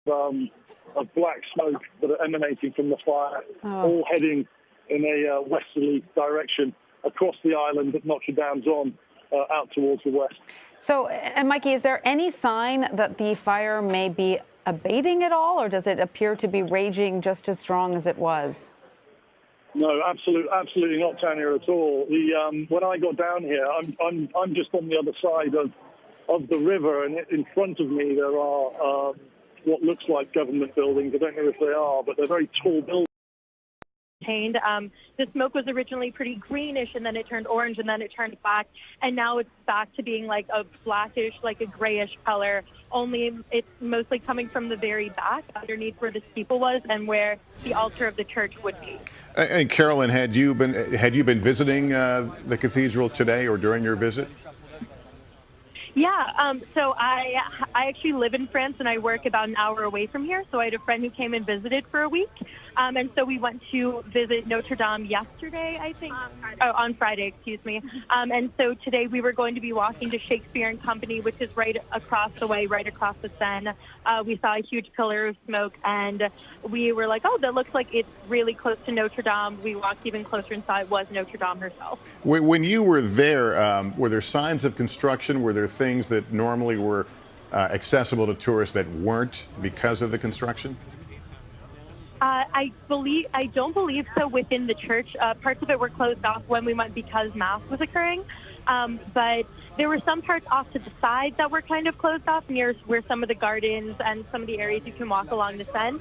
of black smoke that are emanating from the fire, all heading in a westerly direction across the island that Notre Dame's on, out towards the west. So, and Mikey, is there any sign that the fire may be abating at all, or does it appear to be raging just as strong as it was? No, absolutely not, Tanya, at all. When I got down here, I'm just on the other side of the river, and in front of me there are what looks like government buildings. I don't know if they are, but they're very tall buildings. The smoke was originally pretty greenish, and then it turned orange, and then it turned black, and now it's back to being like a blackish, like a grayish color. Only it's mostly coming from the very back, underneath where the steeple was and where the altar of the church would be. And Carolyn, had you been visiting the cathedral today or during your visit? Yeah, so I actually live in France, and I work about an hour away from here. So I had a friend who came and visited for a week. And so we went to visit Notre Dame yesterday, I think. On Friday, excuse me. And so today we were going to be walking to Shakespeare and Company, which is right across the way, right across the Seine. We saw a huge pillar of smoke, and we were like, oh, that looks like it's really close to Notre Dame. We walked even closer and saw it was Notre Dame herself. When you were there signs of construction? Were there things that normally were accessible to tourists that weren't because of the construction? I don't believe so within the church. Parts of it were closed off when we went because Mass was occurring. But there were some parts off to the side that were kind of closed off near where some of the gardens and some of the areas you can walk along the Seine.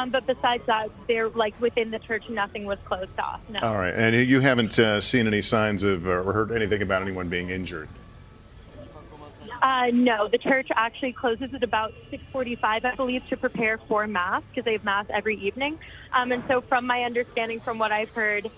But besides that, they're like within the church, nothing was closed off. No. All right. And you haven't seen any signs of or heard anything about anyone being injured? No, the church actually closes at about 6:45, I believe, to prepare for Mass, because they have Mass every evening. And so from my understanding, from what I've heard,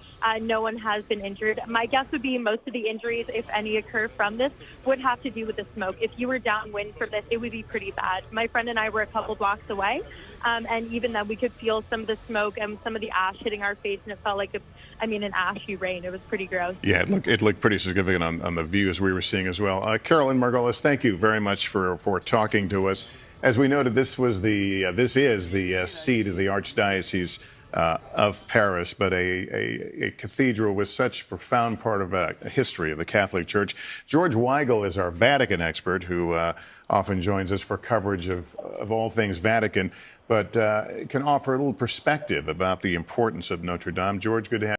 no one has been injured. My guess would be most of the injuries, if any occur from this, would have to do with the smoke. If you were downwind from this, it would be pretty bad. My friend and I were a couple blocks away, and even then we could feel some of the smoke and some of the ash hitting our face, and it felt like an ashy rain. It was pretty gross. Yeah, it looked pretty significant on the views we were seeing as well. Carolyn Margolis, thank you very much for talking to us. As we noted, this is the seat of the Archdiocese of Paris, but a cathedral with such profound part of a history of the Catholic Church. George Weigel is our Vatican expert who often joins us for coverage of all things Vatican, but can offer a little perspective about the importance of Notre Dame. George, good to have you.